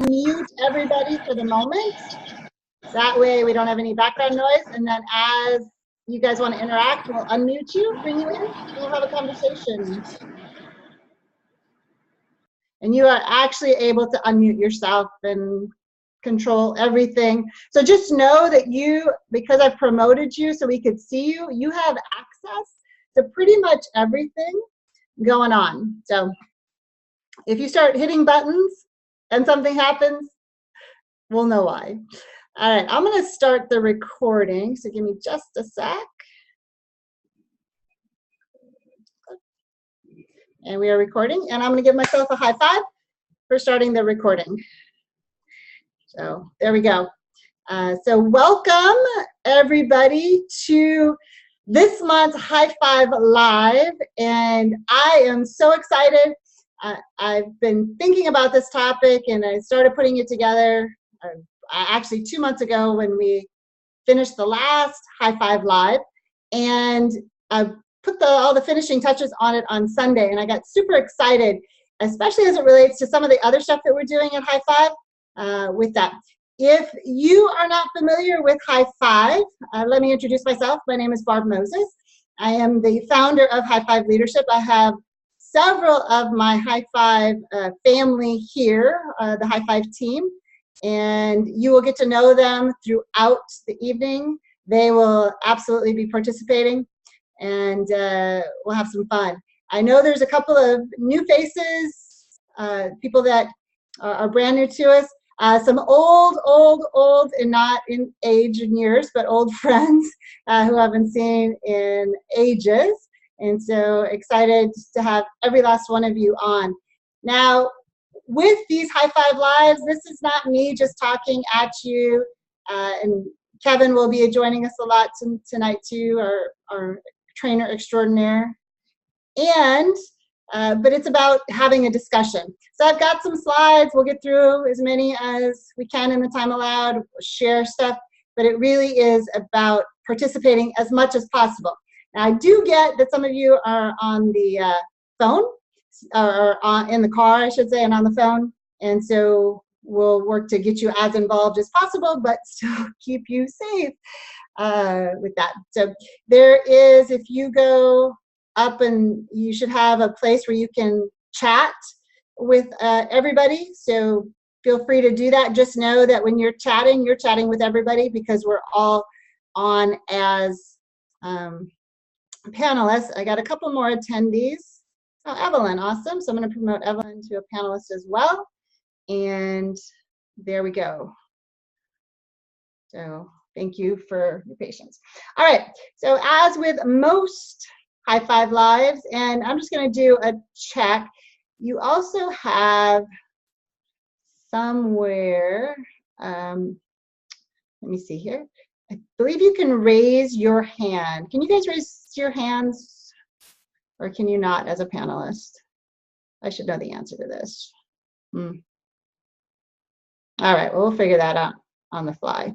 mute everybody for the moment. That way we don't have any background noise. And then as you guys want to interact, we'll unmute you, bring you in, and we'll have a conversation. And you are actually able to unmute yourself and control everything. So just know that you, because I've promoted you so we could see you, you have access to pretty much everything going on. So if you start hitting buttons and something happens, we'll know why. All right, I'm going to start the recording, so give me just a sec. And we are recording, and I'm going to give myself a high five for starting the recording. So there we go. So welcome everybody to this month's High5 Live, and I am so excited. I've been thinking about this topic, and I started putting it together actually 2 months ago when we finished the last High5 Live, and I put all the finishing touches on it on Sunday, and I got super excited, especially as it relates to some of the other stuff that we're doing at High5 with that. If you are not familiar with High5, let me introduce myself. My name is Barb Moses. I am the founder of High5 Leadership. I have several of my High5 family here, the High5 team, and you will get to know them throughout the evening. They will absolutely be participating, and we'll have some fun. I know there's a couple of new faces, people that are brand new to us, some old, and not in age and years, but old friends who I haven't seen in ages. And so excited to have every last one of you on. Now, with these High5 Lives, this is not me just talking at you, and Kevin will be joining us a lot tonight too, our trainer extraordinaire. And but it's about having a discussion. So I've got some slides. We'll get through as many as we can in the time allowed. We'll share stuff, but it really is about participating as much as possible. Now, I do get that some of you are on the phone, or in the car, I should say, and on the phone. And so we'll work to get you as involved as possible, but still keep you safe with that. So there is, if you go up, and you should have a place where you can chat with everybody. So feel free to do that. Just know that when you're chatting with everybody, because we're all on as panelists. I got a couple more attendees. Oh, Evelyn, awesome. So I'm going to promote Evelyn to a panelist as well. And there we go. So thank you for your patience. All right. So as with most High5 Lives, and I'm just going to do a check. You also have somewhere, let me see here. I believe you can raise your hand. Can you guys raise your hands, or can you not as a panelist? I should know the answer to this. All right, well, we'll figure that out on the fly.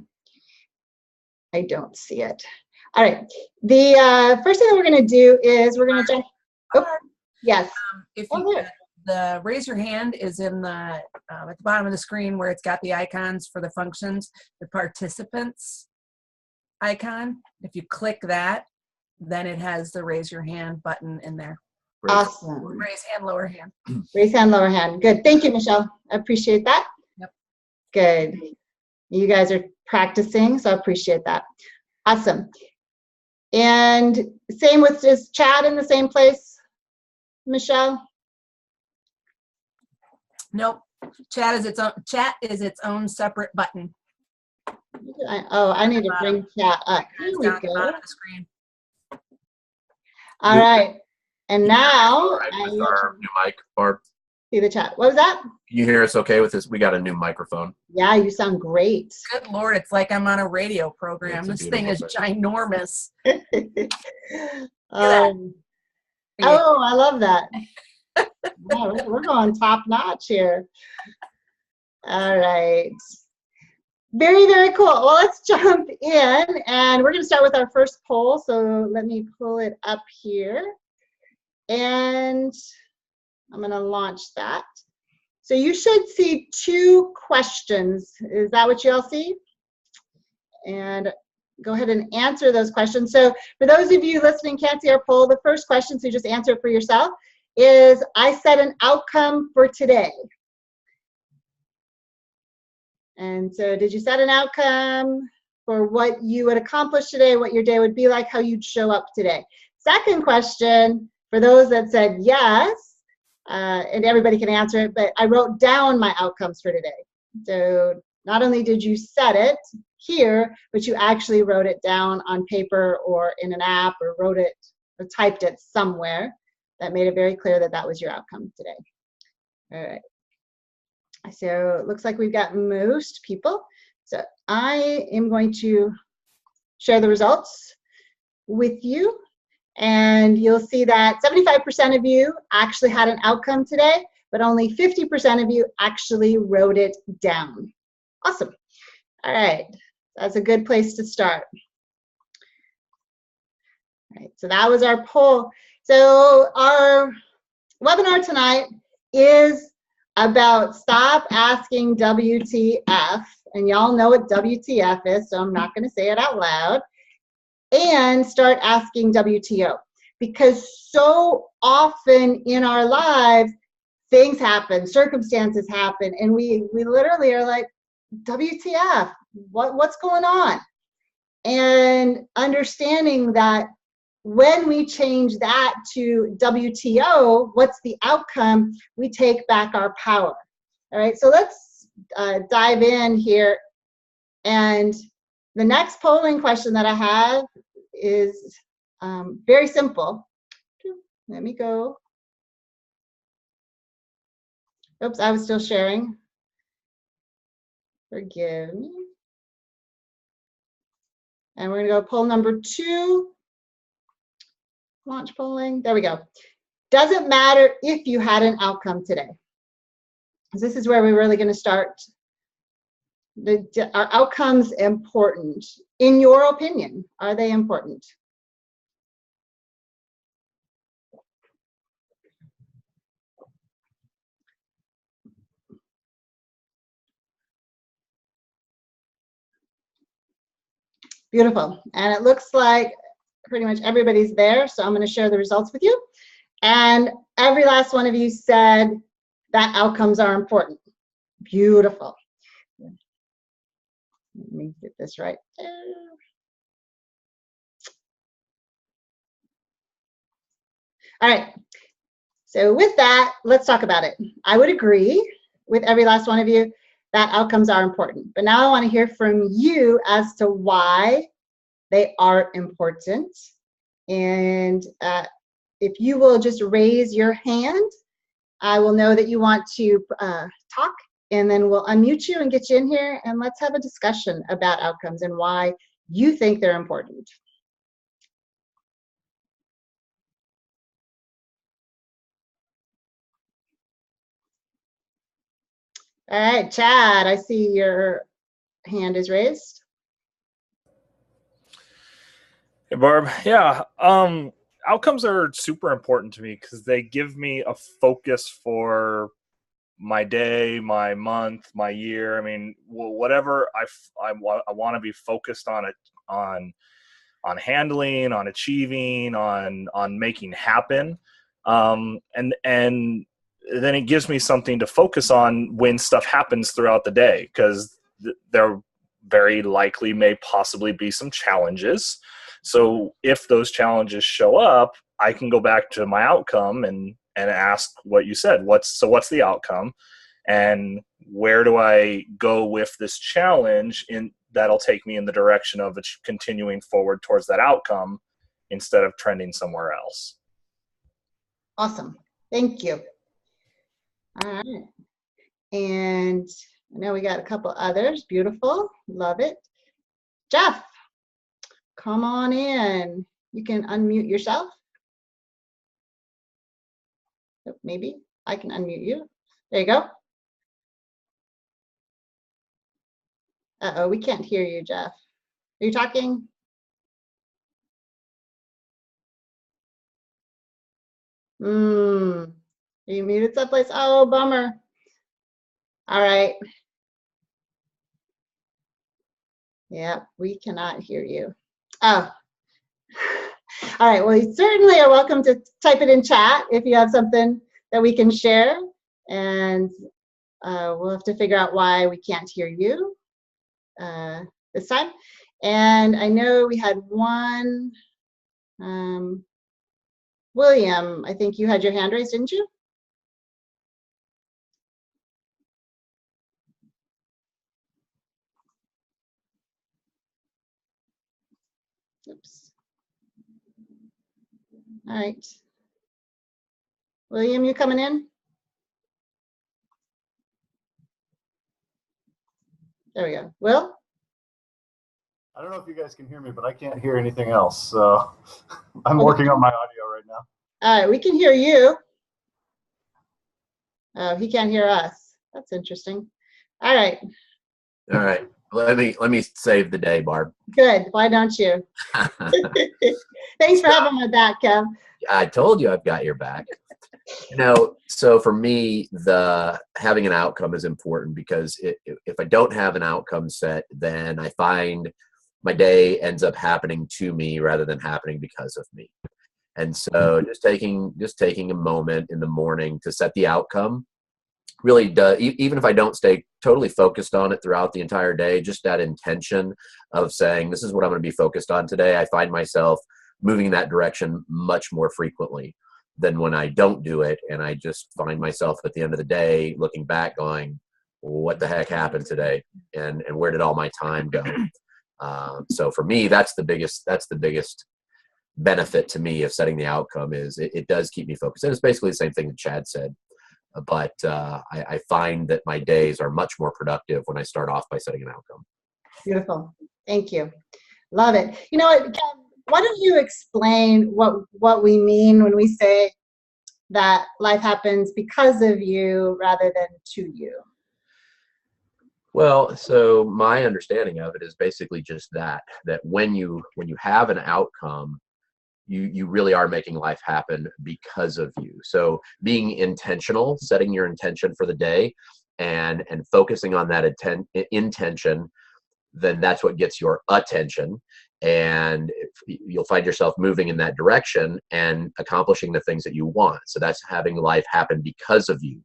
I don't see it. All right, the first thing that we're going to do is we're going to jump. Oh, yes. If you the raise your hand is in the at the bottom of the screen where it's got the icons for the functions, the participants icon. If you click that, then it has the raise your hand button in there. Awesome. Raise hand, lower hand. Raise hand, lower hand. Good. Thank you, Michelle. I appreciate that. Yep. Good. You guys are practicing, so I appreciate that. Awesome. And same with just chat in the same place, Michelle? Nope. Chat is its own separate button. I need to bring chat up. Here we down go. the bottom of the screen. All right. And now with our new mic, Barb. See the chat. What was that? You hear us okay with this? We got a new microphone. Yeah, you sound great. Good Lord, it's like I'm on a radio program. This thing is ginormous. Oh, I love that. Yeah, we're going top notch here. All right. Very, very cool. Well, let's jump in, and we're going to start with our first poll. So let me pull it up here, and I'm going to launch that. So you should see 2 questions. Is that what you all see? And go ahead and answer those questions. So for those of you listening can't see our poll, the first question, so you just answer it for yourself, is I set an outcome for today. And so did you set an outcome for what you would accomplish today, what your day would be like, how you'd show up today? Second question, for those that said yes, and everybody can answer it, but I wrote down my outcomes for today. So not only did you set it here, but you actually wrote it down on paper or in an app or wrote it or typed it somewhere that made it very clear that that was your outcome today. All right. So it looks like we've got most people. So I am going to share the results with you. And you'll see that 75% of you actually had an outcome today, but only 50% of you actually wrote it down. Awesome. All right. That's a good place to start. All right. So that was our poll. So our webinar tonight is about stop asking WTF. And y'all know what WTF is, so I'm not going to say it out loud. And start asking WTO. Because so often in our lives, things happen, circumstances happen, and we literally are like, WTF, what's going on? And understanding that when we change that to WTO, what's the outcome? We take back our power. All right, so let's dive in here. And the next polling question that I have is very simple. Let me go. Oops, I was still sharing. Forgive me. And we're going to go poll number 2. Launch polling. There we go. Doesn't matter if you had an outcome today. This is where we're really going to start. Are outcomes important? In your opinion, are they important? Beautiful. And it looks like pretty much everybody's there, so I'm going to share the results with you. And every last one of you said that outcomes are important. Beautiful. Let me get this right there. All right. So with that, let's talk about it. I would agree with every last one of you that outcomes are important. But now I want to hear from you as to why they are important. And if you will just raise your hand, I will know that you want to talk, and then we'll unmute you and get you in here, and let's have a discussion about outcomes and why you think they're important. All right, Chad, I see your hand is raised. Hey, Barb. Yeah, outcomes are super important to me because they give me a focus for my day, my month, my year. I mean, whatever I want to be focused on it, on handling, on achieving, on making happen, and then it gives me something to focus on when stuff happens throughout the day, because there very likely may possibly be some challenges. So if those challenges show up, I can go back to my outcome and ask what you said. What's the outcome, and where do I go with this challenge that'll take me in the direction of continuing forward towards that outcome instead of trending somewhere else. Awesome. Thank you. All right. And I know we got a couple others. Beautiful. Love it. Jeff, come on in. You can unmute yourself. Maybe I can unmute you. There you go. Uh-oh, we can't hear you, Jeff. Are you talking? Are you muted someplace? Oh, bummer. All right. Yeah, we cannot hear you. Oh. All right. Well, you certainly are welcome to type it in chat if you have something that we can share. And we'll have to figure out why we can't hear you this time. And I know we had one, William, I think you had your hand raised, didn't you? Oops. All right. William, you coming in? There we go. Will? I don't know if you guys can hear me, but I can't hear anything else. So I'm working on my audio right now. All right, we can hear you. Oh, he can't hear us. That's interesting. All right. All right. Let me save the day, Barb. Good. Why don't you? Thanks for having my back, Kev. I told you I've got your back. So for me, the having an outcome is important because if I don't have an outcome set, then I find my day ends up happening to me rather than happening because of me. And so just taking a moment in the morning to set the outcome really does, even if I don't stay totally focused on it throughout the entire day, just that intention of saying, this is what I'm going to be focused on today. I find myself moving in that direction much more frequently than when I don't do it. And I just find myself at the end of the day, looking back going, what the heck happened today? And where did all my time go? So for me, that's the biggest benefit to me of setting the outcome is it does keep me focused. And it's basically the same thing that Chad said. But I find that my days are much more productive when I start off by setting an outcome. Beautiful. Thank you. Love it. You know what, Kev, why don't you explain what we mean when we say that life happens because of you rather than to you? Well, so my understanding of it is basically just that when you have an outcome, you really are making life happen because of you. So being intentional, setting your intention for the day and focusing on that intention, then that's what gets your attention. And you'll find yourself moving in that direction and accomplishing the things that you want. So that's having life happen because of you.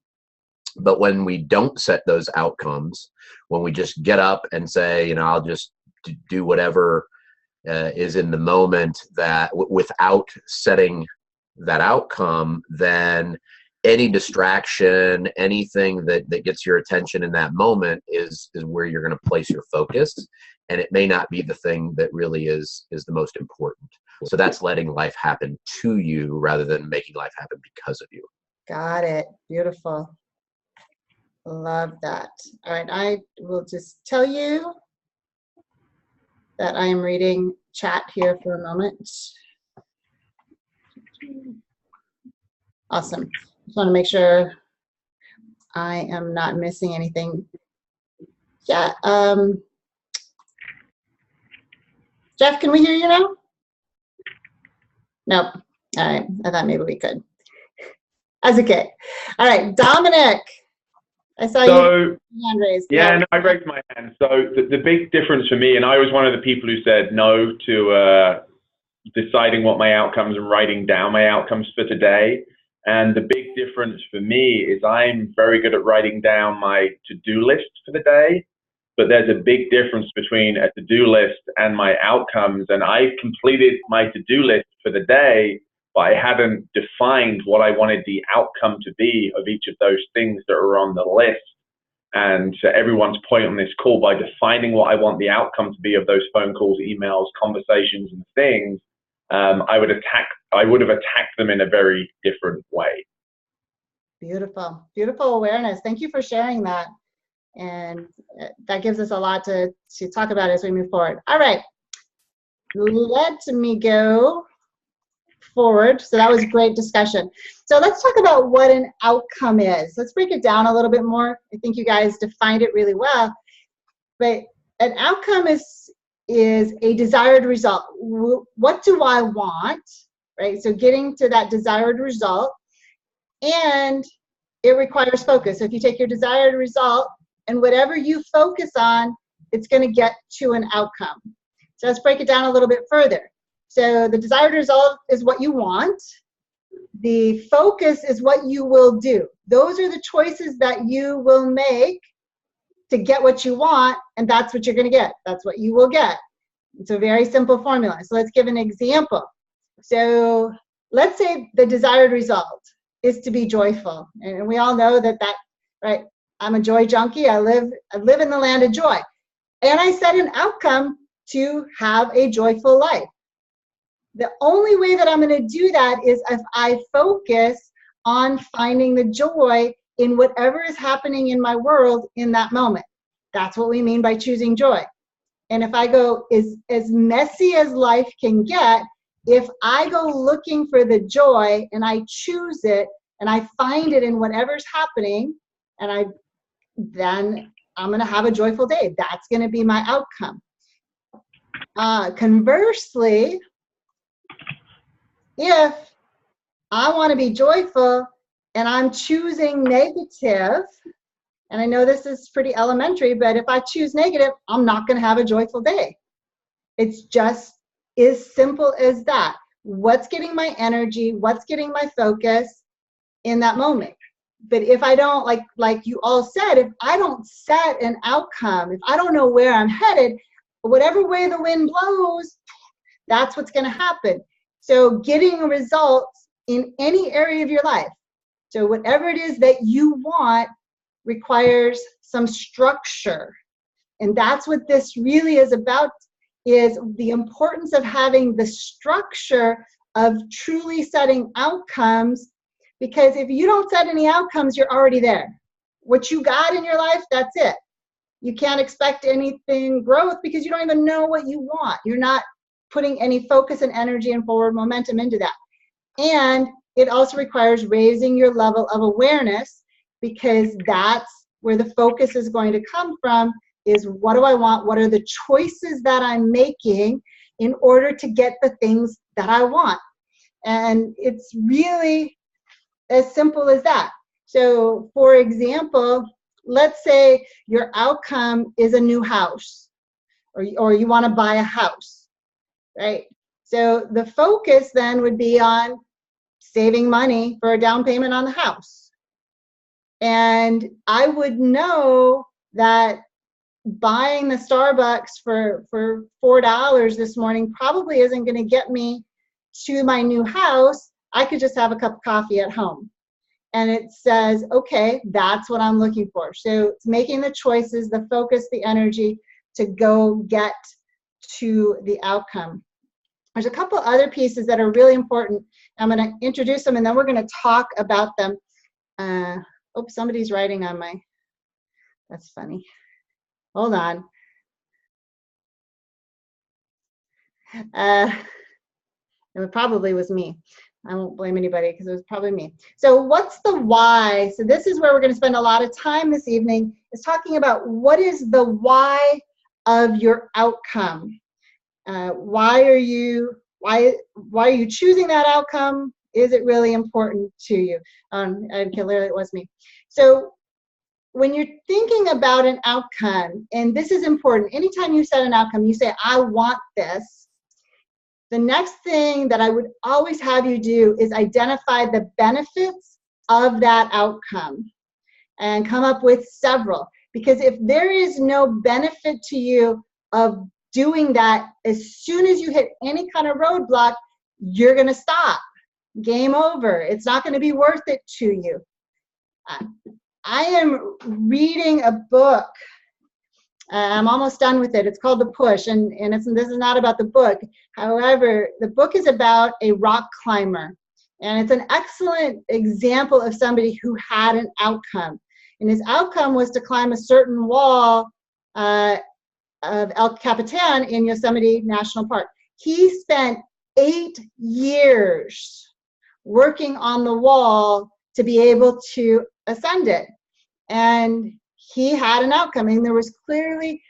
But when we don't set those outcomes, when we just get up and say, I'll just do whatever is in the moment, that without setting that outcome, then any distraction, anything that gets your attention in that moment is where you're going to place your focus. And it may not be the thing that really is the most important. So that's letting life happen to you rather than making life happen because of you. Got it. Beautiful. Love that. All right. I will just tell you that I am reading chat here for a moment. Awesome. Just want to make sure I am not missing anything. Yeah. Jeff, can we hear you now? Nope. All right. I thought maybe we could. That's okay. All right. Dominic, I saw you hand raised. Yeah, no, I raised my hand. So the big difference for me, and I was one of the people who said no to deciding what my outcomes and writing down my outcomes for today. And the big difference for me is I'm very good at writing down my to-do list for the day, but there's a big difference between a to-do list and my outcomes. And I completed my to-do list for the day, but I hadn't defined what I wanted the outcome to be of each of those things that are on the list. And to everyone's point on this call, by defining what I want the outcome to be of those phone calls, emails, conversations, and things, I would have attacked them in a very different way. Beautiful, beautiful awareness. Thank you for sharing that. And that gives us a lot to talk about as we move forward. All right, let me go forward. So that was a great discussion. So let's talk about what an outcome is. Let's break it down a little bit more. I think you guys defined it really well. But an outcome is a desired result. What do I want, right? So getting to that desired result. And it requires focus. So if you take your desired result and whatever you focus on, it's going to get to an outcome. So let's break it down a little bit further. So the desired result is what you want. The focus is what you will do. Those are the choices that you will make to get what you want, and that's what you're going to get. That's what you will get. It's a very simple formula. So let's give an example. So let's say the desired result is to be joyful. And we all know that, right? I'm a joy junkie. I live in the land of joy. And I set an outcome to have a joyful life. The only way that I'm going to do that is if I focus on finding the joy in whatever is happening in my world in that moment. That's what we mean by choosing joy. And if I go as messy as life can get, if I go looking for the joy and I choose it and I find it in whatever's happening, and then I'm going to have a joyful day. That's going to be my outcome. Conversely, if I want to be joyful and I'm choosing negative, and I know this is pretty elementary, but if I choose negative, I'm not going to have a joyful day. It's just as simple as that. What's getting my energy? What's getting my focus in that moment? But if I don't, like you all said, if I don't set an outcome, if I don't know where I'm headed, whatever way the wind blows, that's what's going to happen. So getting results in any area of your life, so whatever it is that you want, requires some structure. And that's what this really is about, is the importance of having the structure of truly setting outcomes. Because if you don't set any outcomes, you're already there. What you got in your life, that's it. You can't expect anything growth because you don't even know what you want. You're not putting any focus and energy and forward momentum into that. And it also requires raising your level of awareness, because that's where the focus is going to come from, is what do I want? What are the choices that I'm making in order to get the things that I want? And it's really as simple as that. So for example, let's say your outcome is a new house, or you want to buy a house, right? So the focus then would be on saving money for a down payment on the house. And I would know that buying the Starbucks for $4 this morning probably isn't going to get me to my new house. I could just have a cup of coffee at home. And it says, okay, that's what I'm looking for. So it's making the choices, the focus, the energy to go get to the outcome. There's a couple other pieces that are really important. I'm going to introduce them, and then we're going to talk about them. Oh, somebody's writing on my, that's funny. Hold on. It probably was me. I won't blame anybody because it was probably me. So what's the why? So this is where we're going to spend a lot of time this evening, is talking about what is the why of your outcome. Why are you choosing that outcome? Is it really important to you? Clearly it was me. So when you're thinking about an outcome, and this is important, anytime you set an outcome, you say, I want this. The next thing that I would always have you do is identify the benefits of that outcome and come up with several. Because if there is no benefit to you of doing that, as soon as you hit any kind of roadblock, you're going to stop. Game over. It's not going to be worth it to you. I am reading a book. I'm almost done with it. It's called The Push, and this is not about the book. However, the book is about a rock climber, and it's an excellent example of somebody who had an outcome. And his outcome was to climb a certain wall of El Capitan in Yosemite National Park. He spent 8 years working on the wall to be able to ascend it. And he had an outcome, and there was clearly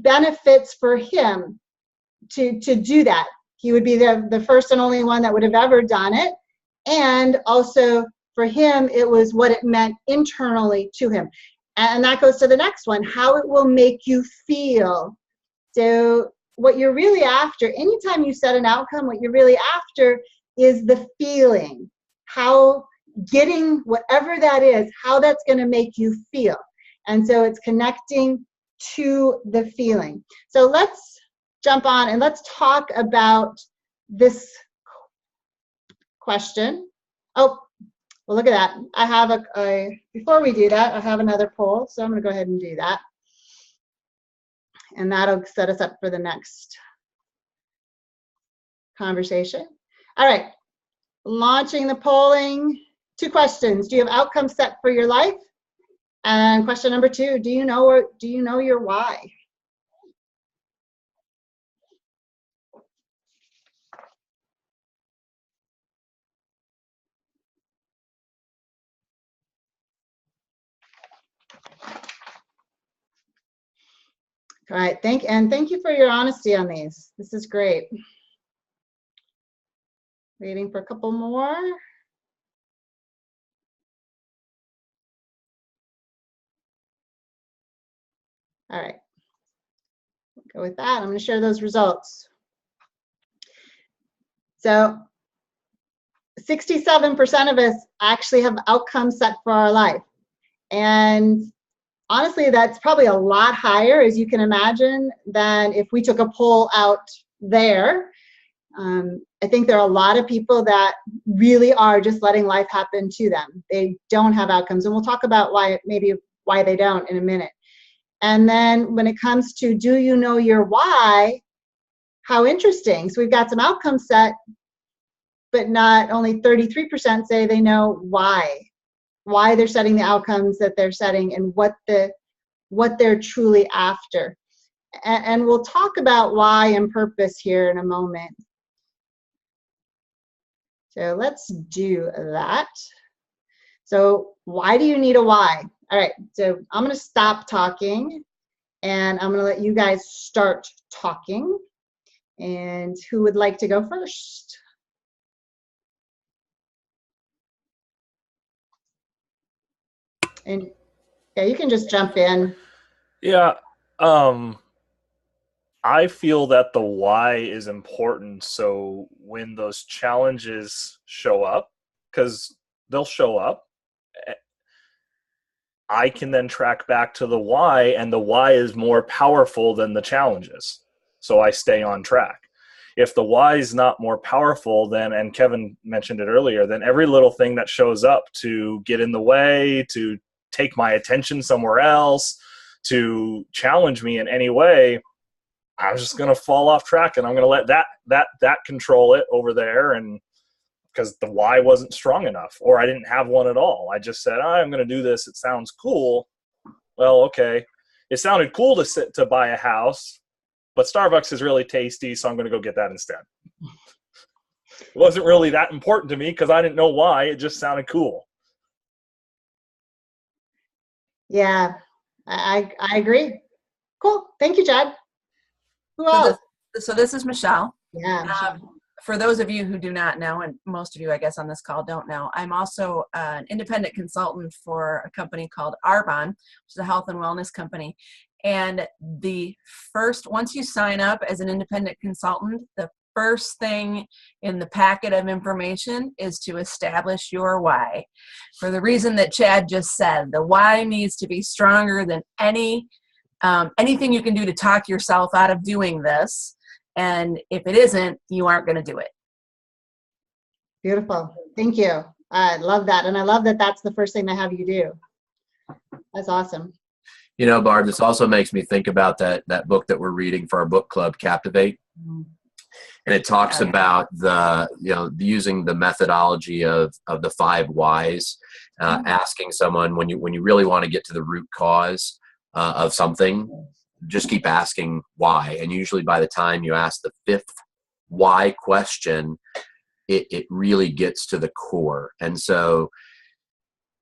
benefits for him to do that. He would be the first and only one that would have ever done it. And also For him, it was what it meant internally to him. And that goes to the next one, how it will make you feel. So what you're really after, anytime you set an outcome, what you're really after is the feeling, how getting whatever that is, how that's going to make you feel. And so it's connecting to the feeling. So let's jump on and let's talk about this question. Oh, well, look at that. I have before we do that, I have another poll. So I'm going to go ahead and do that. And that'll set us up for the next conversation. All right, launching the polling. 2 questions. Do you have outcomes set for your life? And question number 2, do you know your why? All right, thank you for your honesty on these. This is great. Waiting for a couple more. All right, go with that. I'm going to share those results. So 67% of us actually have outcomes set for our life. And honestly, that's probably a lot higher, as you can imagine, than if we took a poll out there. I think there are a lot of people that really are just letting life happen to them. They don't have outcomes, and we'll talk about why they don't in a minute. And then when it comes to do you know your why, how interesting. So we've got some outcomes set, but not only 33% say they know why they're setting the outcomes that they're setting and what they're truly after. And we'll talk about why and purpose here in a moment. So let's do that. So why do you need a why? All right, so I'm going to stop talking and I'm going to let you guys start talking. And who would like to go first? And yeah, you can just jump in. Yeah, I feel that the why is important. So when those challenges show up, because they'll show up, I can then track back to the why, and the why is more powerful than the challenges. So I stay on track. If the why is not more powerful, then, and Kevin mentioned it earlier, then every little thing that shows up to get in the way, to take my attention somewhere else, to challenge me in any way, I'm just going to fall off track, and I'm going to let that control it over there. And because the why wasn't strong enough, or I didn't have one at all. I just said, I'm going to do this. It sounds cool. Well, okay. It sounded cool to buy a house, but Starbucks is really tasty, so I'm going to go get that instead. It wasn't really that important to me because I didn't know why. It just sounded cool. Yeah, I agree. Cool. Thank you, Chad. Who else? So this is Michelle. Yeah. Michelle. For those of you who do not know, and most of you, I guess, on this call don't know, I'm also an independent consultant for a company called Arbonne, which is a health and wellness company. And once you sign up as an independent consultant, the first thing in the packet of information is to establish your why. For the reason that Chad just said, the why needs to be stronger than anything you can do to talk yourself out of doing this. And if it isn't, you aren't going to do it. Beautiful. Thank you. I love that. And I love that that's the first thing they have you do. That's awesome. You know, Barb, this also makes me think about that book that we're reading for our book club, Captivate. Mm-hmm. And it talks about using the methodology of the 5 whys, asking someone when you really want to get to the root cause of something, just keep asking why. And usually by the time you ask the 5th why question, it really gets to the core. And so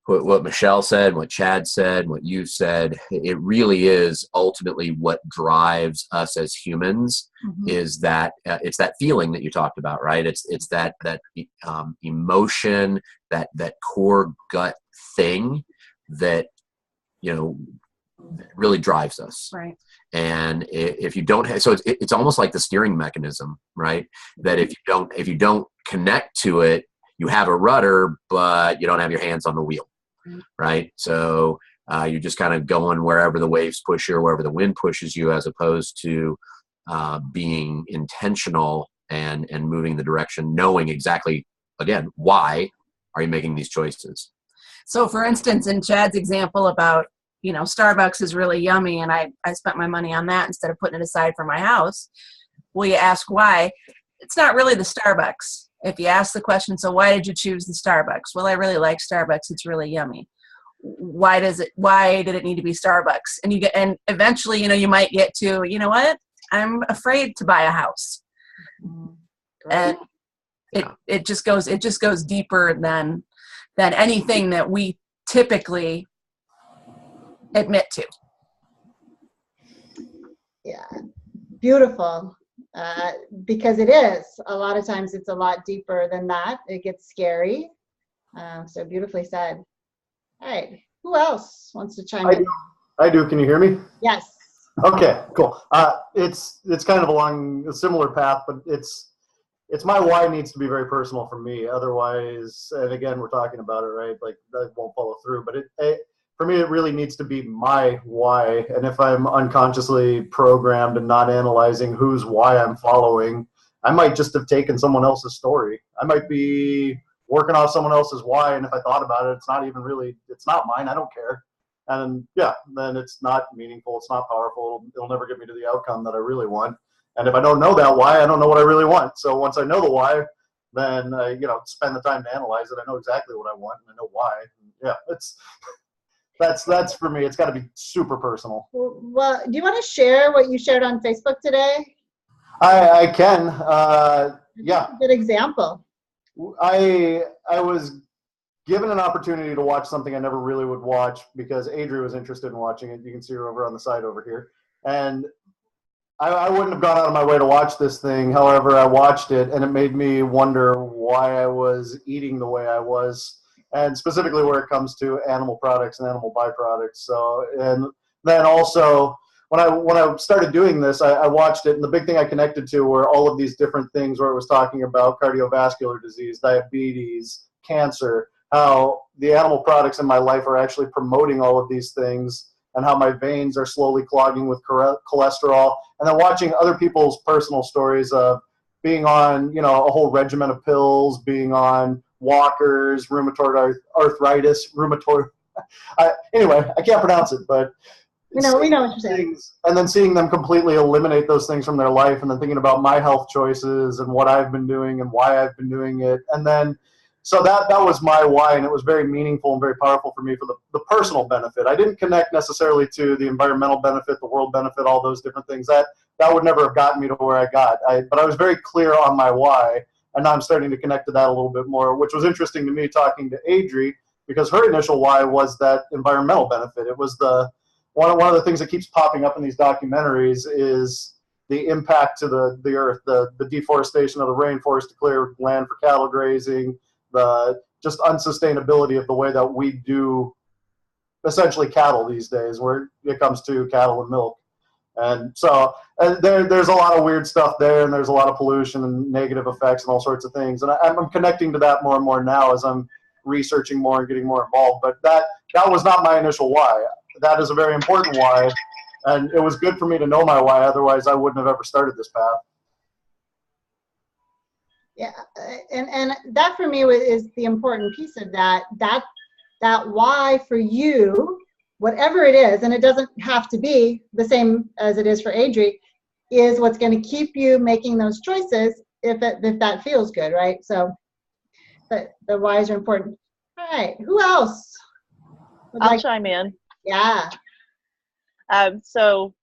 what Michelle said, what Chad said, what you said, it really is ultimately what drives us as humans. Is that it's that feeling that you talked about, right? It's that emotion, that core gut thing that that really drives us. Right. And if you don't have, so it's almost like the steering mechanism, right? That if you don't connect to it, you have a rudder, but you don't have your hands on the wheel, right? So you're just kind of going wherever the waves push you or wherever the wind pushes you, as opposed to being intentional and moving the direction, knowing exactly, again, why are you making these choices? So for instance, in Chad's example about, Starbucks is really yummy and I spent my money on that instead of putting it aside for my house. Well, you ask why. It's not really the Starbucks. If you ask the question, so why did you choose the Starbucks? Well, I really like Starbucks. It's really yummy. Why did it need to be Starbucks? And eventually, you might get to, you know what? I'm afraid to buy a house. And it just goes deeper than anything that we typically admit to. Yeah, beautiful. Because it is. A lot of times it's a lot deeper than that. It gets scary. So beautifully said. All right. Who else wants to chime in? I do. Can you hear me? Yes. Okay, cool. It's kind of along a similar path, but it's my why needs to be very personal for me. Otherwise, and again, we're talking about it, right? Like that won't follow through. But for me, it really needs to be my why. And if I'm unconsciously programmed and not analyzing whose why I'm following, I might just have taken someone else's story. I might be working off someone else's why, and if I thought about it, it's not mine. I don't care. And then it's not meaningful. It's not powerful. It'll never get me to the outcome that I really want. And if I don't know that why, I don't know what I really want. So once I know the why, then I, spend the time to analyze it. I know exactly what I want and I know why. Yeah, that's for me. It's got to be super personal. Well, do you want to share what you shared on Facebook today? I can. Yeah. Good example. I was given an opportunity to watch something I never really would watch because Adri was interested in watching it. You can see her over on the side over here. And I wouldn't have gone out of my way to watch this thing. However, I watched it and it made me wonder why I was eating the way I was, and specifically where it comes to animal products and animal byproducts. So, and then also when I started doing this, I watched it, and the big thing I connected to were all of these different things where it was talking about cardiovascular disease, diabetes, cancer, how the animal products in my life are actually promoting all of these things, and how my veins are slowly clogging with cholesterol. And then watching other people's personal stories of being on, a whole regimen of pills, being on walkers, rheumatoid arthritis, anyway, I can't pronounce it, but we know what you're saying. And then seeing them completely eliminate those things from their life, and then thinking about my health choices and what I've been doing and why I've been doing it. And then, so that was my why, and it was very meaningful and very powerful for me for the personal benefit. I didn't connect necessarily to the environmental benefit, the world benefit, all those different things. That would never have gotten me to where I got. But I was very clear on my why, and now I'm starting to connect to that a little bit more, which was interesting to me talking to Adri, because her initial why was that environmental benefit. It was one of the things that keeps popping up in these documentaries is the impact to the earth, the deforestation of the rainforest to clear land for cattle grazing, the just unsustainability of the way that we do essentially cattle these days, where it comes to cattle and milk. And so there's a lot of weird stuff there, and there's a lot of pollution and negative effects and all sorts of things. And I'm connecting to that more and more now as I'm researching more and getting more involved. But that was not my initial why. That is a very important why, and it was good for me to know my why. Otherwise, I wouldn't have ever started this path. Yeah, and that for me is the important piece of that why for you, whatever it is, and it doesn't have to be the same as it is for Adri, is what's going to keep you making those choices if that feels good, right? So the whys are important. All right, who else? I'll chime in. Yeah. So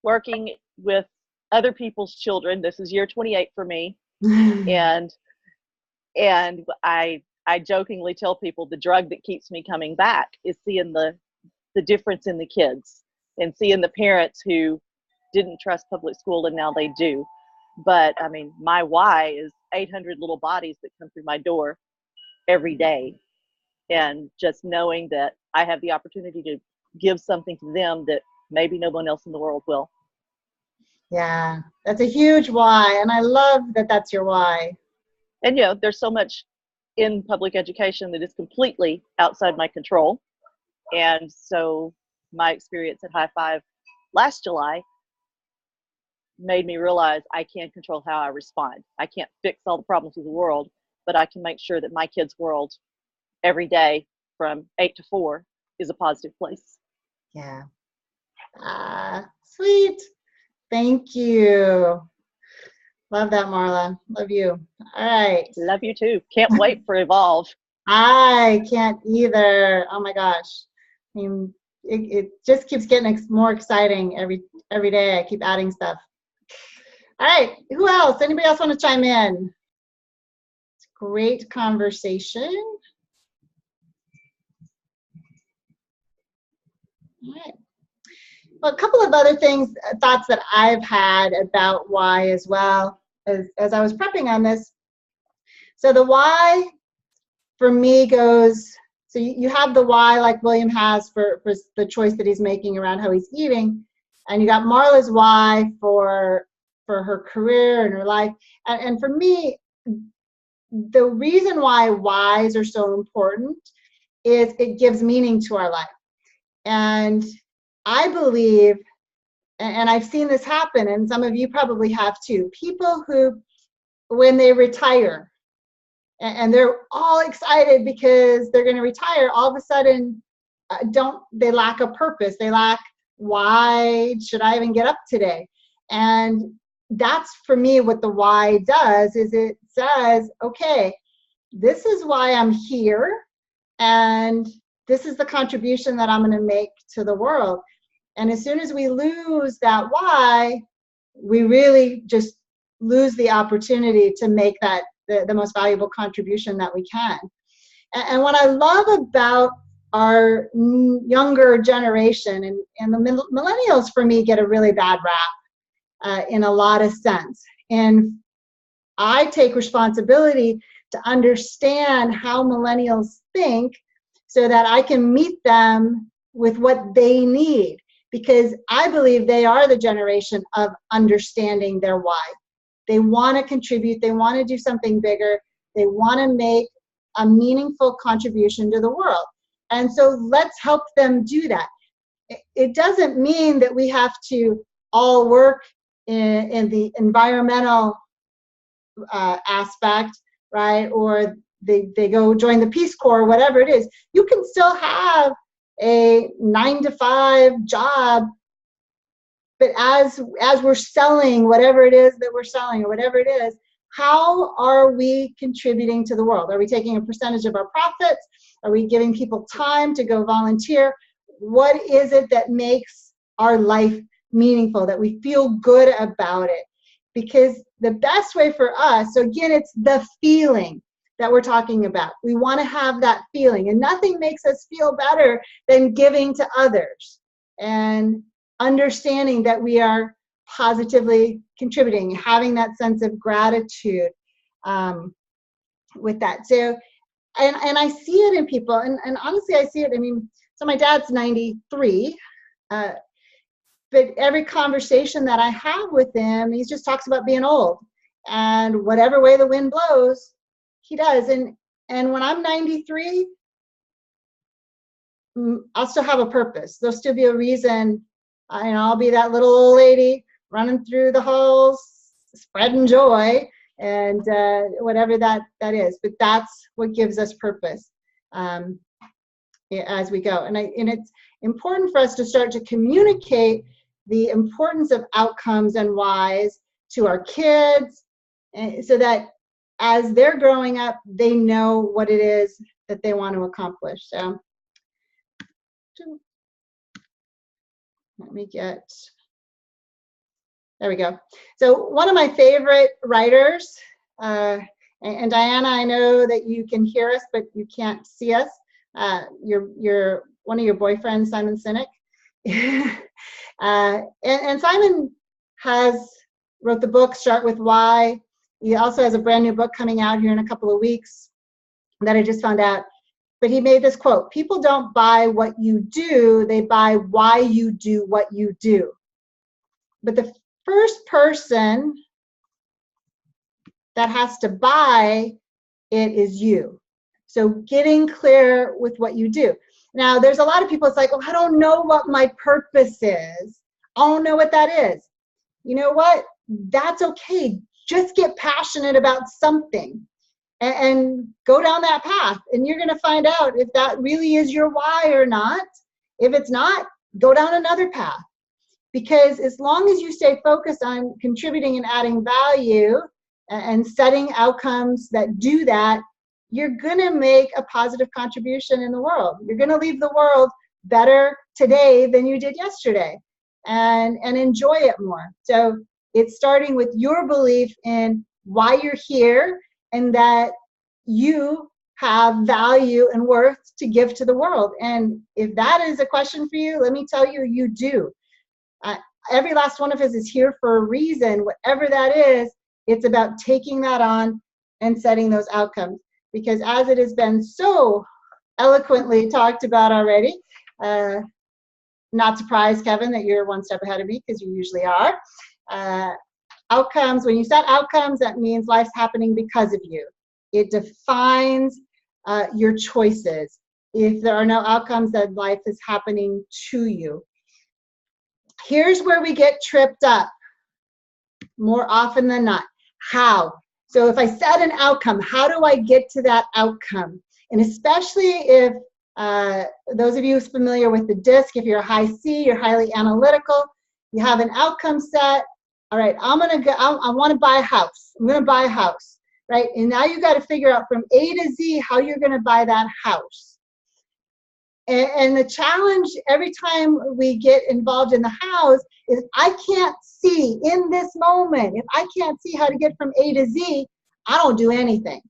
working with other people's children, this is year 28 for me. And I I jokingly tell people the drug that keeps me coming back is seeing the difference in the kids and seeing the parents who didn't trust public school and now they do. But I mean, my why is 800 little bodies that come through my door every day. And just knowing that I have the opportunity to give something to them that maybe no one else in the world will. Yeah, that's a huge why. And I love that that's your why. And, you know, there's so much in public education that is completely outside my control. And so my experience at High5 last July made me realize I can't control how I respond. I can't fix all the problems of the world, but I can make sure that my kids' world every day from 8 to 4 is a positive place. Yeah. Sweet. Thank you. Love that, Marla. Love you. All right. Love you too. Can't wait for Evolve. I can't either. Oh my gosh. I mean, it just keeps getting more exciting every day. I keep adding stuff. All right. Who else? Anybody else want to chime in? It's a great conversation. All right. Well, a couple of other thoughts that I've had about why as well as I was prepping on this. So the why for me goes, so you have the why like William has for the choice that he's making around how he's eating, and you got Marla's why for her career and her life. And for me, the reason why whys are so important is it gives meaning to our life. And I believe, and I've seen this happen, and some of you probably have too, people who, when they retire, and they're all excited because they're going to retire, all of a sudden, they lack a purpose. They lack, why should I even get up today? And that's, for me, what the why does, is it says, okay, this is why I'm here, and this is the contribution that I'm going to make to the world. And as soon as we lose that why, we really just lose the opportunity to make that the most valuable contribution that we can. And what I love about our younger generation, and the millennials for me get a really bad rap in a lot of sense. And I take responsibility to understand how millennials think so that I can meet them with what they need, because I believe they are the generation of understanding their why. They want to contribute. They want to do something bigger. They want to make a meaningful contribution to the world. And so let's help them do that. It doesn't mean that we have to all work in the environmental aspect, right? Or they go join the Peace Corps, whatever it is. You can still have a 9-to-5 job, but as we're selling whatever it is that we're selling, or whatever it is, how are we contributing to the world? Are we taking a percentage of our profits? Are we giving people time to go volunteer? What is it that makes our life meaningful, that we feel good about it? Because the best way for us, so again, it's the feeling that we're talking about. We want to have that feeling, and nothing makes us feel better than giving to others and understanding that we are positively contributing, having that sense of gratitude with that. So, and I see it in people, and honestly, I see it. I mean, so my dad's 93, but every conversation that I have with him, he just talks about being old, and whatever way the wind blows, he does. And when I'm 93, I'll still have a purpose. There'll still be a reason. And I'll be that little old lady running through the halls, spreading joy, and whatever that is. But that's what gives us purpose as we go. And it's important for us to start to communicate the importance of outcomes and whys to our kids, so that as they're growing up, they know what it is that they want to accomplish. So let me get, there we go. So one of my favorite writers, and And Diana, I know that you can hear us, but you can't see us. You're one of your boyfriends, Simon Sinek. And Simon wrote the book Start With Why. He also has a brand new book coming out here in a couple of weeks that I just found out. But he made this quote: people don't buy what you do, they buy why you do what you do. But the first person that has to buy it is you. So getting clear with what you do. Now, there's a lot of people, it's like, well, I don't know what my purpose is. I don't know what that is. You know what? That's okay. Just get passionate about something and go down that path. And you're going to find out if that really is your why or not. If it's not, go down another path. Because as long as you stay focused on contributing and adding value and setting outcomes that do that, you're going to make a positive contribution in the world. You're going to leave the world better today than you did yesterday, and enjoy it more. So it's starting with your belief in why you're here and that you have value and worth to give to the world. And if that is a question for you, let me tell you, you do. Every last one of us is here for a reason. Whatever that is, it's about taking that on and setting those outcomes. Because as it has been so eloquently talked about already, not surprised, Kevin, that you're one step ahead of me, because you usually are. Outcomes, when you set outcomes, that means life's happening because of you. It defines your choices. If there are no outcomes, then life is happening to you. Here's where we get tripped up more often than not. How? So if I set an outcome, how do I get to that outcome? And especially if those of you who's familiar with the DISC, if you're a high C, you're highly analytical, you have an outcome set. All right, I want to buy a house. I'm going to buy a house, right? And now you got to figure out from A to Z how you're going to buy that house. And the challenge every time we get involved in the house is I can't see in this moment. If I can't see how to get from A to Z, I don't do anything.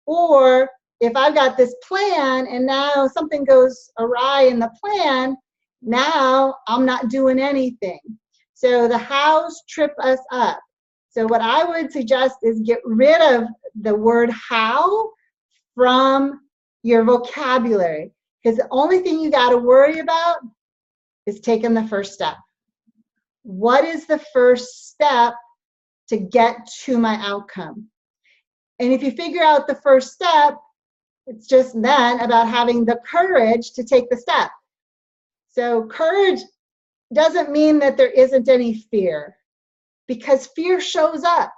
Or if I've got this plan and now something goes awry in the plan, now I'm not doing anything. So the hows trip us up. So what I would suggest is get rid of the word how from your vocabulary. Because the only thing you got to worry about is taking the first step. What is the first step to get to my outcome? And if you figure out the first step, it's just then about having the courage to take the step. So courage doesn't mean that there isn't any fear, because fear shows up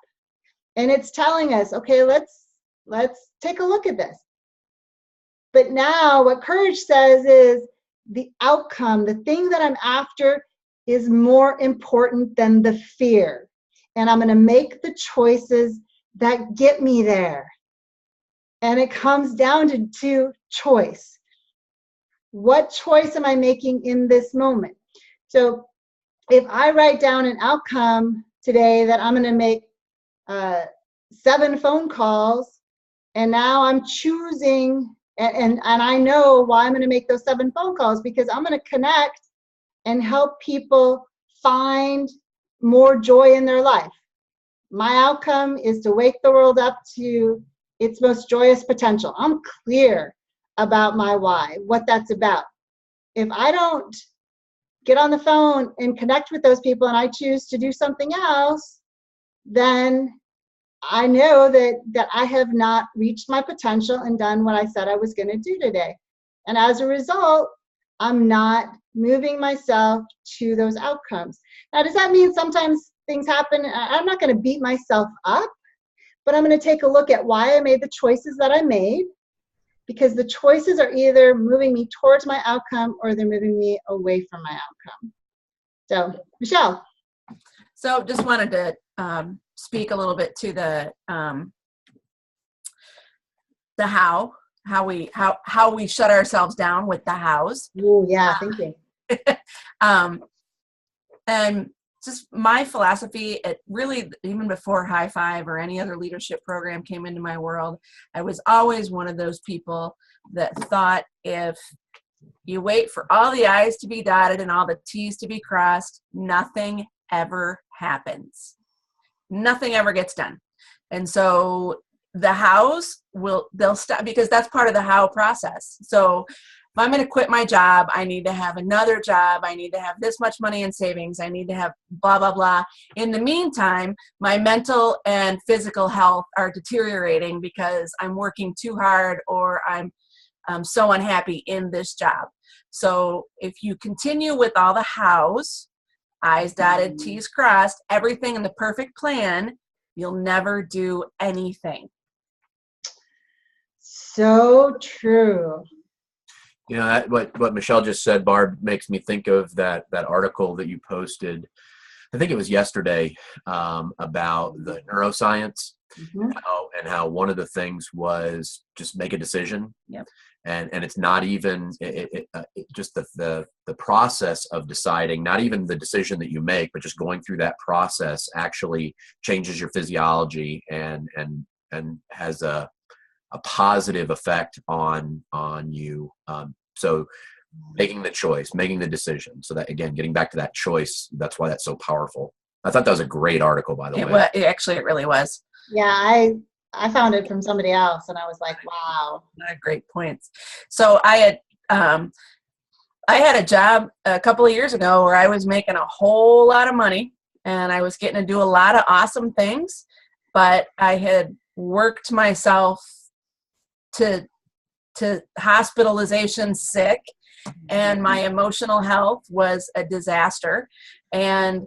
and it's telling us, okay, let's take a look at this. But now what courage says is the outcome, the thing that I'm after, is more important than the fear. And I'm going to make the choices that get me there. And it comes down to choice. What choice am I making in this moment? So if I write down an outcome today that I'm going to make 7 phone calls, and now I'm choosing, and I know why I'm going to make those 7 phone calls, because I'm going to connect and help people find more joy in their life. My outcome is to wake the world up to its most joyous potential. I'm clear about my why, what that's about. If I don't get on the phone and connect with those people and I choose to do something else, then I know that I have not reached my potential and done what I said I was going to do today. And as a result, I'm not moving myself to those outcomes. Now, does that mean sometimes things happen? I'm not going to beat myself up, but I'm going to take a look at why I made the choices that I made, because the choices are either moving me towards my outcome or they're moving me away from my outcome. So, Michelle. So just wanted to speak a little bit to the how we shut ourselves down with the hows. Oh yeah, thank you. And just my philosophy. It really, even before High5 or any other leadership program came into my world, I was always one of those people that thought if you wait for all the I's to be dotted and all the T's to be crossed, nothing ever happens. Nothing ever gets done. And so the hows they'll stop, because that's part of the how process. So if I'm going to quit my job, I need to have another job. I need to have this much money in savings. I need to have blah, blah, blah. In the meantime, my mental and physical health are deteriorating because I'm working too hard, or I'm so unhappy in this job. So if you continue with all the hows, I's dotted, T's crossed, everything in the perfect plan, you'll never do anything. So true. You know, what Michelle just said, Barb, makes me think of that article that you posted, I think it was yesterday, about the neuroscience, Mhm. and how one of the things was just make a decision. Yep. And it's not even just the process of deciding, not even the decision that you make, but just going through that process actually changes your physiology and has a positive effect on you. So making the choice, making the decision. So that, again, getting back to that choice, that's why that's so powerful. I thought that was a great article, by the way. It really was. Yeah, I found it from somebody else, and I was like, wow. Great points. So I had a job a couple of years ago where I was making a whole lot of money, and I was getting to do a lot of awesome things, but I had worked myself to hospitalization sick, and my emotional health was a disaster. And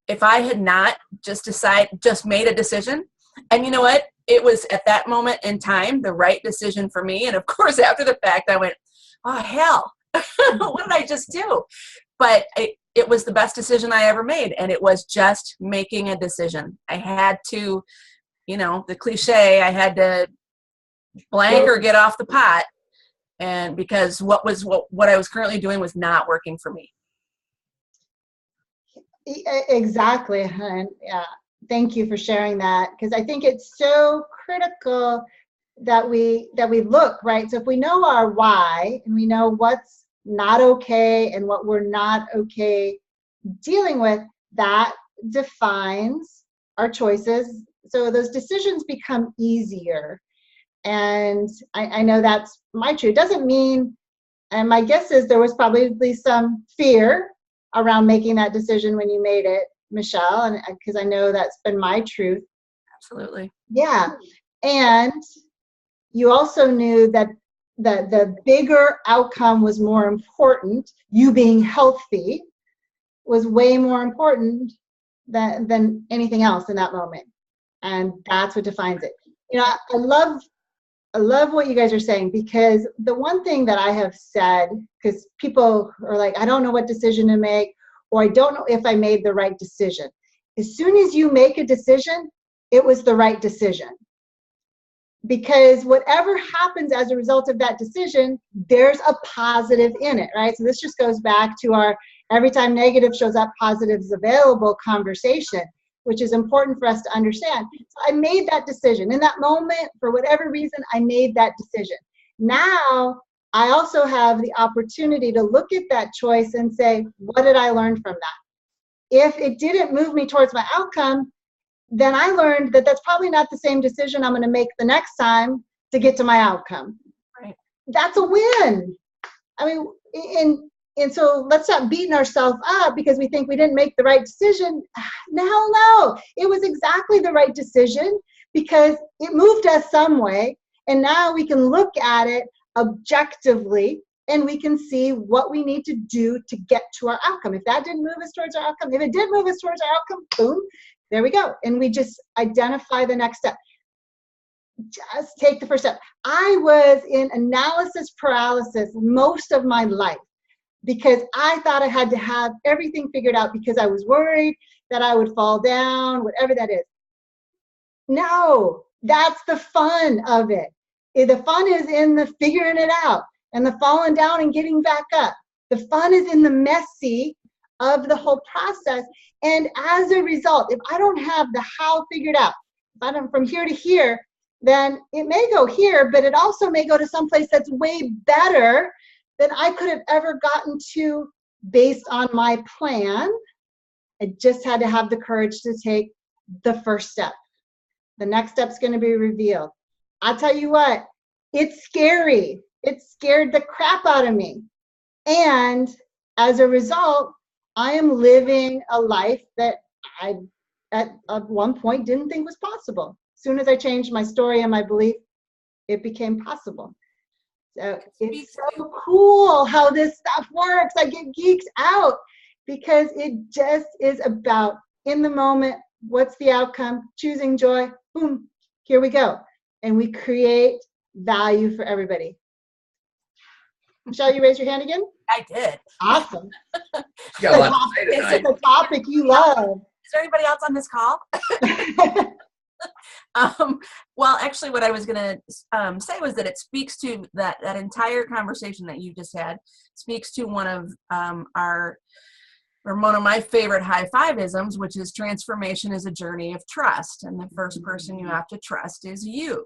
if I had not just made a decision, and you know what, it was at that moment in time the right decision for me. And of course, after the fact, I went, oh hell, what did I just do? But it was the best decision I ever made, and it was just making a decision. I had to, the cliche, I had to blank or get off the pot, and because what I was currently doing was not working for me. Exactly. And thank you for sharing that, because I think it's so critical that we look, right? So if we know our why, and we know what's not okay and what we're not okay dealing with, that defines our choices. So those decisions become easier. And I know that's my truth. It doesn't mean, and my guess is there was probably some fear around making that decision when you made it, Michelle, and because I know that's been my truth. Absolutely. Yeah. And you also knew that the bigger outcome was more important. You being healthy was way more important than anything else in that moment. And that's what defines it. I love what you guys are saying, because the one thing that I have said, because people are like, I don't know what decision to make, or I don't know if I made the right decision. As soon as you make a decision, it was the right decision. Because whatever happens as a result of that decision, there's a positive in it, right? So this just goes back to our every time negative shows up, positive is available conversation, which is important for us to understand. So I made that decision. In that moment, for whatever reason, I made that decision. Now, I also have the opportunity to look at that choice and say, what did I learn from that? If it didn't move me towards my outcome, then I learned that that's probably not the same decision I'm going to make the next time to get to my outcome. Right. That's a win. I mean, and so let's stop beating ourselves up because we think we didn't make the right decision. No. It was exactly the right decision because it moved us some way. And now we can look at it objectively and we can see what we need to do to get to our outcome. If that didn't move us towards our outcome, if it did move us towards our outcome, boom, there we go. And we just identify the next step. Just take the first step. I was in analysis paralysis most of my life, because I thought I had to have everything figured out because I was worried that I would fall down, whatever that is. No, that's the fun of it. The fun is in the figuring it out and the falling down and getting back up. The fun is in the messy of the whole process. And as a result, if I don't have the how figured out, if I don't from here to here, then it may go here, but it also may go to someplace that's way better than I could have ever gotten to based on my plan. I just had to have the courage to take the first step. The next step's going to be revealed. I'll tell you what, it's scary. It scared the crap out of me. And as a result, I am living a life that I, at one point, didn't think was possible. As soon as I changed my story and my belief, it became possible. So it's so cool how this stuff works. I get geeks out because it just is about in the moment, what's the outcome, choosing joy, boom, here we go. And we create value for everybody. Michelle, you raise your hand again? I did. Awesome. You got a lot to say This tonight. is a topic you love. Is there anybody else on this call? Well, actually, what I was going to say was that it speaks to that entire conversation that you just had, speaks to one of one of my favorite high-five-isms, which is transformation is a journey of trust. And the first person you have to trust is you.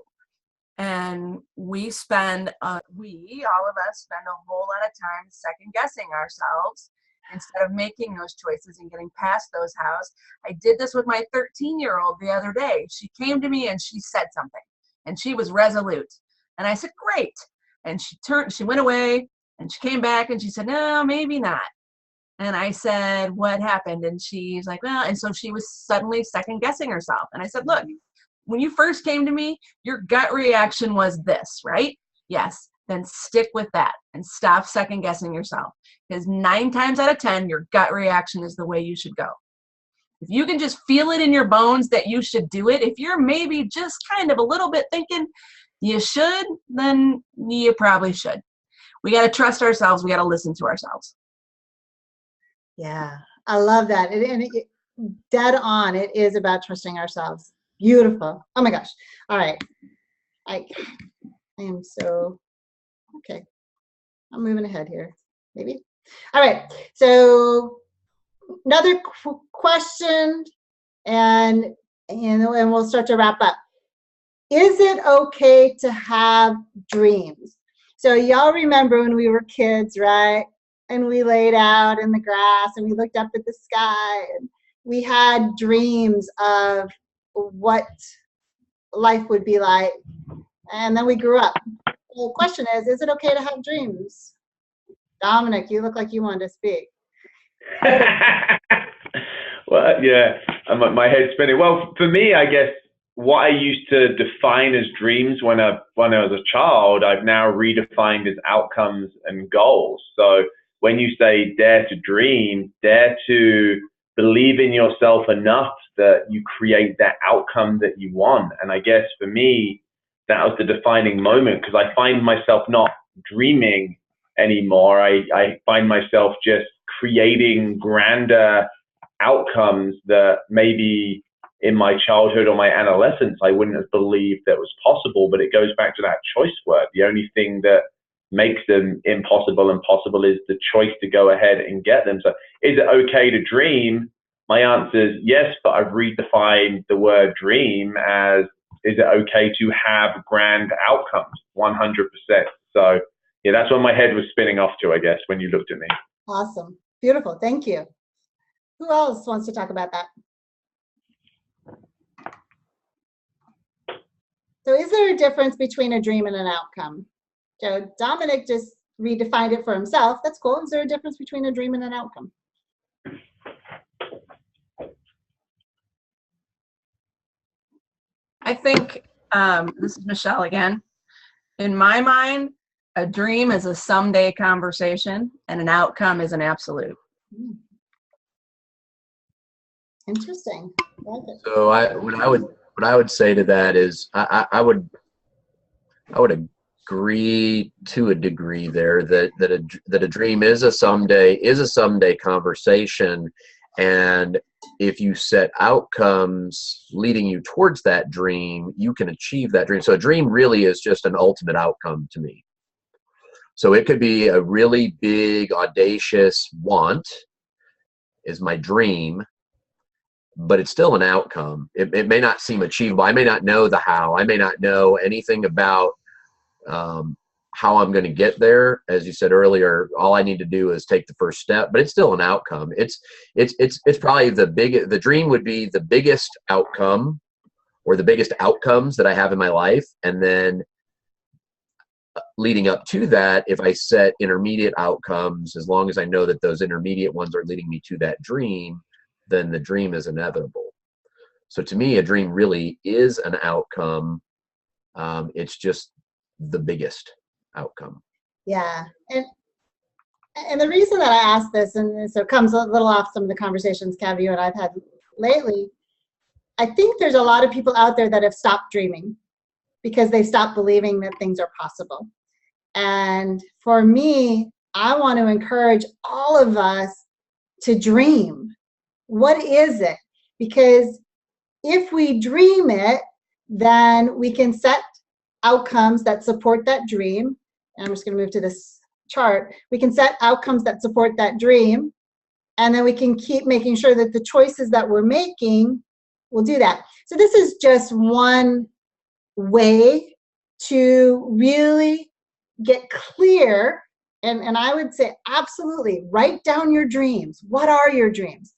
And we spend, all of us spend a whole lot of time second guessing ourselves instead of making those choices and getting past those hows. I did this with my 13-year-old the other day. She came to me and she said something and she was resolute. And I said, great. And she went away and she came back and she said, no, maybe not. And I said, what happened? And she's like, well, and so she was suddenly second guessing herself. And I said, look, when you first came to me, your gut reaction was this, right? Yes. Then stick with that and stop second guessing yourself. Because 9 times out of 10, your gut reaction is the way you should go. If you can just feel it in your bones that you should do it, if you're maybe just kind of a little bit thinking you should, then you probably should. We got to trust ourselves. We got to listen to ourselves. Yeah, I love that. Dead on, it is about trusting ourselves. Beautiful. Oh my gosh. All right. I am so, okay. I'm moving ahead here, maybe. All right. So another question, and we'll start to wrap up. Is it okay to have dreams? So y'all remember when we were kids, right? And we laid out in the grass and we looked up at the sky and we had dreams of what life would be like. And then we grew up. The question is it okay to have dreams? Dominic, you look like you wanted to speak. Well, yeah, my head's spinning. Well, for me, I guess what I used to define as dreams when I was a child, I've now redefined as outcomes and goals. So when you say dare to dream, dare to believe in yourself enough that you create that outcome that you want. And I guess for me, that was the defining moment because I find myself not dreaming anymore. I find myself just creating grander outcomes that maybe in my childhood or my adolescence, I wouldn't have believed that was possible. But it goes back to that choice word. The only thing that makes them impossible and possible is the choice to go ahead and get them. So is it okay to dream? My answer is yes, but I've redefined the word dream as, is it okay to have grand outcomes? 100%. So yeah, that's what my head was spinning off to, I guess, when you looked at me. Awesome. Beautiful. Thank you. Who else wants to talk about that? So is there a difference between a dream and an outcome? So Dominic just redefined it for himself. That's cool. Is there a difference between a dream and an outcome? I think, this is Michelle again. In my mind, a dream is a someday conversation and an outcome is an absolute. Interesting. Like it. So what I would say to that is I would agree to a degree there that a dream is a someday conversation, and if you set outcomes leading you towards that dream, you can achieve that dream. So a dream really is just an ultimate outcome to me. So it could be a really big, audacious want, is my dream, but it's still an outcome. It may not seem achievable. I may not know the how. I may not know anything about how I'm going to get there. As you said earlier, all I need to do is take the first step, but it's still an outcome. It's probably the dream would be the biggest outcome or the biggest outcomes that I have in my life. And then leading up to that, if I set intermediate outcomes, as long as I know that those intermediate ones are leading me to that dream, then the dream is inevitable. So to me, a dream really is an outcome. It's just the biggest outcome. Yeah. And the reason that I asked this, and so it comes a little off some of the conversations, Cav, you and I've had lately, I think there's a lot of people out there that have stopped dreaming because they stopped believing that things are possible. And for me, I want to encourage all of us to dream. What is it? Because if we dream it, then we can set outcomes that support that dream. And I'm just going to move to this chart. We can set outcomes that support that dream, and then we can keep making sure that the choices that we're making will do that. So this is just one way to really get clear, and I would say absolutely write down your dreams. What are your dreams?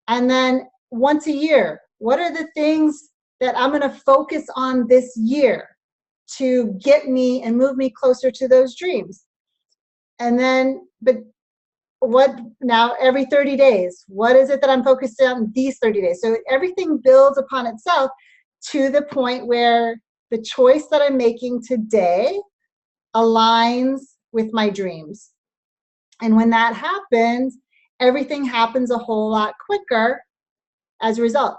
And then once a year, what are the things that I'm going to focus on this year to get me and move me closer to those dreams? And then, but what now every 30 days, what is it that I'm focused on these 30 days? So everything builds upon itself to the point where the choice that I'm making today aligns with my dreams. And when that happens, everything happens a whole lot quicker as a result.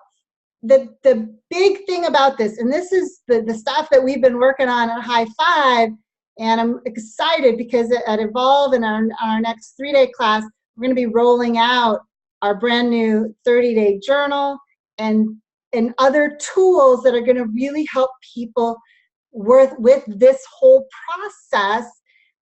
The big thing about this, and this is the stuff that we've been working on at High5, and I'm excited because at Evolve in our next 3-day class, we're going to be rolling out our brand new 30-day journal and other tools that are going to really help people with this whole process,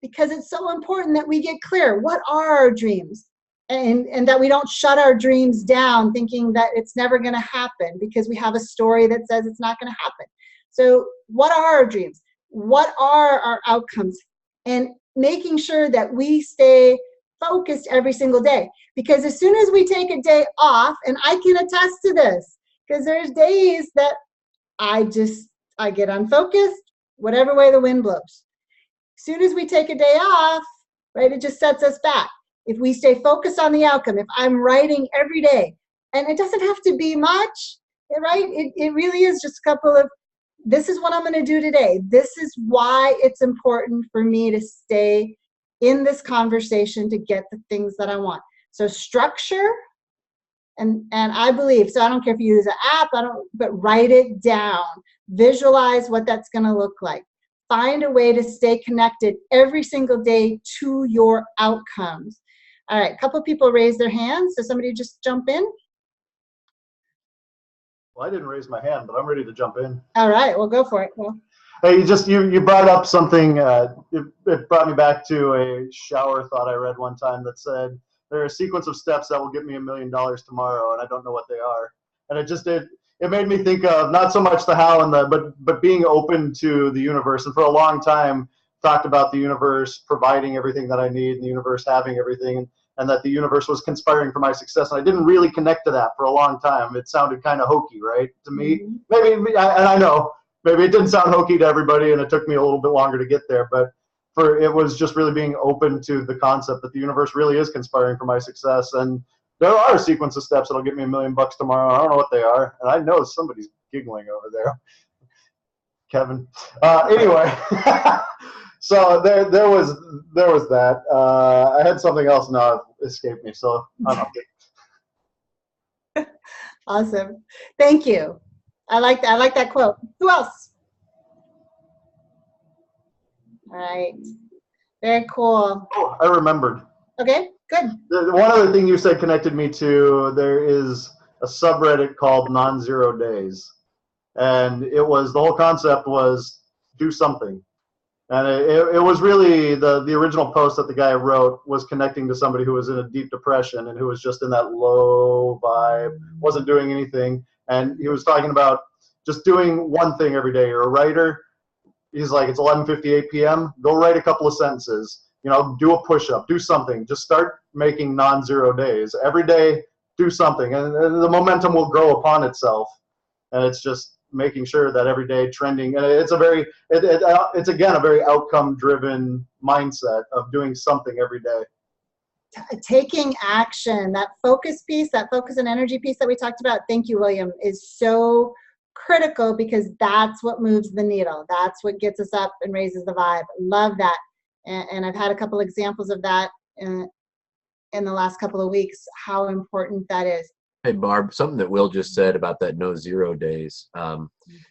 because it's so important that we get clear. What are our dreams? And that we don't shut our dreams down thinking that it's never going to happen because we have a story that says it's not going to happen. So what are our dreams? What are our outcomes? And making sure that we stay focused every single day. Because as soon as we take a day off, and I can attest to this, because there's days that I get unfocused, whatever way the wind blows. As soon as we take a day off, right, it just sets us back. If we stay focused on the outcome, if I'm writing every day, and it doesn't have to be much, right? It really is just a couple of, this is what I'm going to do today. This is why it's important for me to stay in this conversation to get the things that I want. So structure, and I believe, so I don't care if you use an app, but write it down. Visualize what that's going to look like. Find a way to stay connected every single day to your outcomes. All right, a couple people raised their hands, so somebody just jump in. Well, I didn't raise my hand, but I'm ready to jump in. All right, well, go for it. Well, hey, you brought up something, it brought me back to a shower thought I read one time that said, there are a sequence of steps that will get me $1 million tomorrow, and I don't know what they are. And it made me think of not so much the how but being open to the universe. And for a long time, talked about the universe providing everything that I need, and the universe having everything, and that the universe was conspiring for my success. And I didn't really connect to that for a long time. It sounded kind of hokey, right, to me. Maybe, and I know, maybe it didn't sound hokey to everybody, and it took me a little bit longer to get there. But it was just really being open to the concept that the universe really is conspiring for my success. And there are a sequence of steps that'll get me $1 million tomorrow. I don't know what they are, and I know somebody's giggling over there. Kevin. Anyway, so there was that. I had something else now it escaped me, so I don't know. Awesome. Thank you. I like that quote. Who else? All right. Very cool. Oh, I remembered. Okay, good. One other thing you said connected me to, there is a subreddit called Non-Zero Days. And the whole concept was do something. And it was really the original post that the guy wrote was connecting to somebody who was in a deep depression and who was just in that low vibe, wasn't doing anything. And he was talking about just doing one thing every day. You're a writer. He's like, it's 11:58 p.m. Go write a couple of sentences. You know, do a push-up, do something. Just start making non-zero days. Every day, do something. And the momentum will grow upon itself. And it's just making sure that every day trending, and it's again a very outcome driven mindset of doing something every day. Taking action, that focus piece, that focus and energy piece that we talked about, thank you, William, is so critical, because that's what moves the needle. That's what gets us up and raises the vibe. Love that. And I've had a couple examples of that in the last couple of weeks, how important that is. Hey, Barb, something that Will just said about that no zero days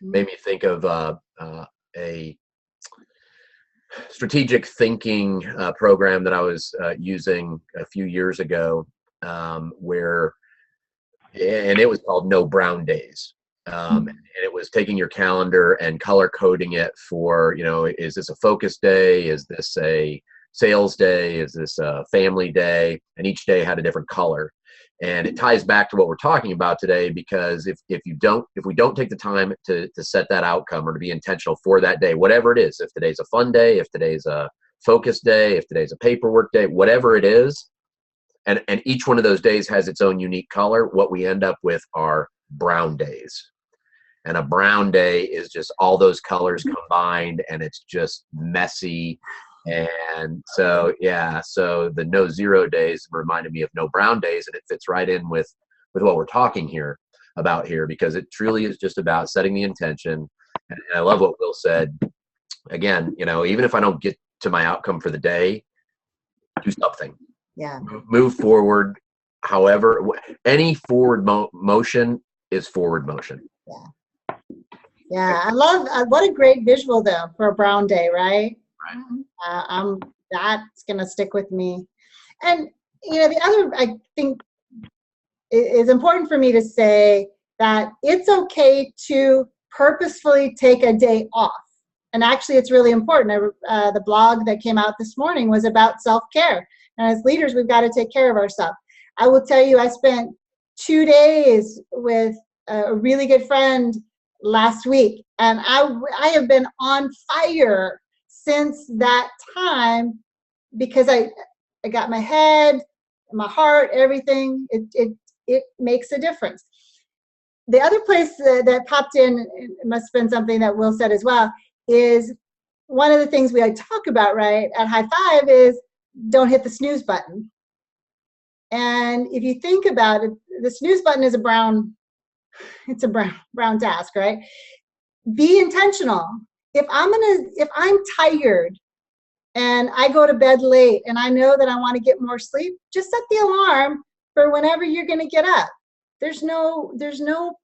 made me think of a strategic thinking program that I was using a few years ago, and it was called No Brown Days. And it was taking your calendar and color coding it for, you know, is this a focus day? Is this a sales day? Is this a family day? And each day had a different color. And it ties back to what we're talking about today, because if we don't take the time to set that outcome or to be intentional for that day, whatever it is, if today's a fun day, if today's a focus day, if today's a paperwork day, whatever it is, and each one of those days has its own unique color, what we end up with are brown days. And a brown day is just all those colors combined, and it's just messy. And so, yeah, so the no zero days reminded me of no brown days, and it fits right in with what we're talking about here, because it truly is just about setting the intention. And I love what Will said. Again, you know, even if I don't get to my outcome for the day, do something. Yeah. Move forward. However, any forward motion is forward motion. Yeah. Yeah. I love, what a great visual though for a brown day, right? Right. That's going to stick with me. And, you know, the other, I think is important for me to say that it's okay to purposefully take a day off. And actually, it's really important. The blog that came out this morning was about self-care. And as leaders, we've got to take care of ourselves. I will tell you, I spent 2 days with a really good friend last week, and I have been on fire since that time, because I got my head, my heart, everything. It makes a difference. The other place that popped in, it must have been something that Will said as well, is one of the things we talk about, right, at High5 is don't hit the snooze button. And if you think about it, the snooze button is a brown task, right? Be intentional. If I'm tired and I go to bed late and I know that I want to get more sleep, just set the alarm for whenever you're going to get up. There's no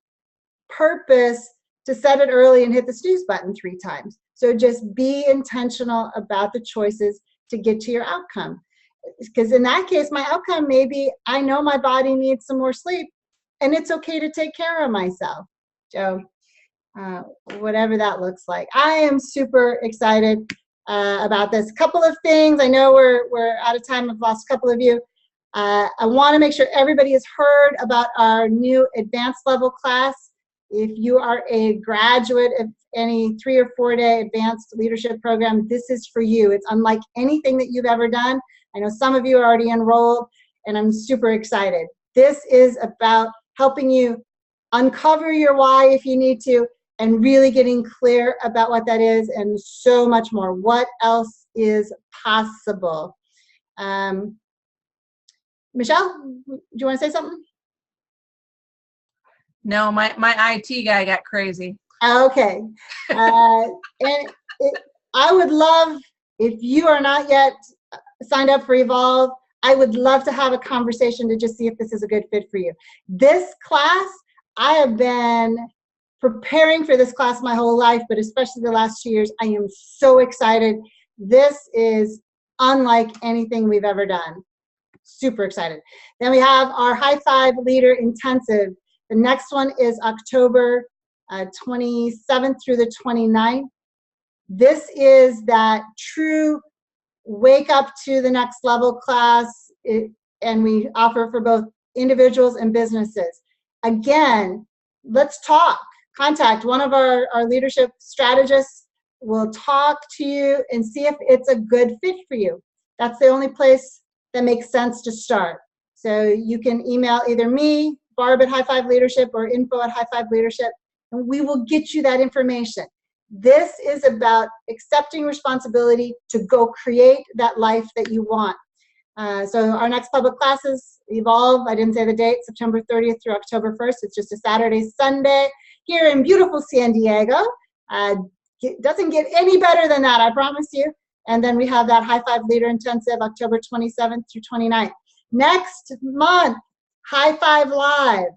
purpose to set it early and hit the snooze button 3 times. So just be intentional about the choices to get to your outcome. Because in that case, my outcome may be, I know my body needs some more sleep, and it's okay to take care of myself. So whatever that looks like. I am super excited about this. Couple of things. I know we're out of time. I've lost a couple of you. I want to make sure everybody has heard about our new advanced level class. If you are a graduate of any 3 or 4 day advanced leadership program, this is for you. It's unlike anything that you've ever done. I know some of you are already enrolled, and I'm super excited. This is about helping you uncover your why if you need to, and really getting clear about what that is, and so much more. What else is possible? Michelle, do you want to say something? No, my IT guy got crazy. Okay. And I would love, if you are not yet signed up for Evolve, I would love to have a conversation to just see if this is a good fit for you. This class, I have been preparing for this class my whole life, but especially the last 2 years, I am so excited. This is unlike anything we've ever done. Super excited. Then we have our High5 Leader Intensive. The next one is October 27th through the 29th. This is that true wake up to the next level class, and we offer for both individuals and businesses. Again, let's talk. Contact one of our leadership strategists. We'll talk to you and see if it's a good fit for you. That's the only place that makes sense to start. So you can email either me, Barb at High5 Leadership, or info at High5 Leadership, and we will get you that information. This is about accepting responsibility to go create that life that you want. So our next public classes, Evolve, I didn't say the date, September 30th through October 1st. It's just a Saturday, Sunday here in beautiful San Diego. It doesn't get any better than that, I promise you. And then we have that High5 Leader Intensive, October 27th through 29th. Next month, High5 Live,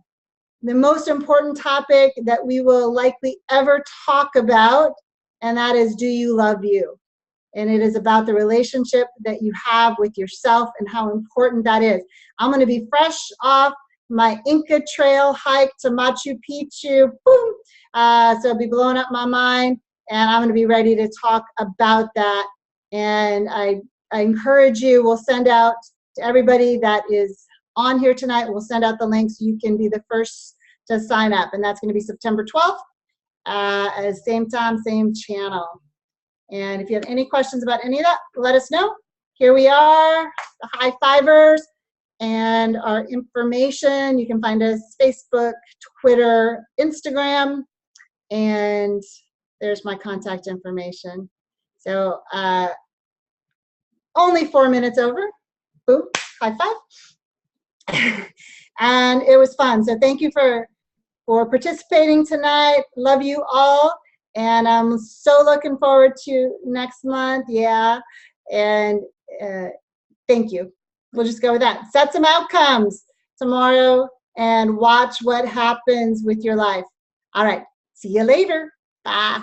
the most important topic that we will likely ever talk about, and that is, do you love you? And it is about the relationship that you have with yourself and how important that is. I'm going to be fresh off my Inca Trail hike to Machu Picchu. Boom! So it'll be blowing up my mind, and I'm going to be ready to talk about that. And I encourage you, we'll send out to everybody that is on here tonight, we'll send out the link so you can be the first to sign up. And that's going to be September 12th, same time, same channel. And if you have any questions about any of that, let us know. Here we are, the High-Fivers, and our information. You can find us Facebook, Twitter, Instagram, and there's my contact information. So only 4 minutes over. Boom, high five. And it was fun. So thank you for participating tonight. Love you all. And I'm so looking forward to next month. Yeah. And thank you. We'll just go with that. Set some outcomes tomorrow and watch what happens with your life. All right. See you later. Bye.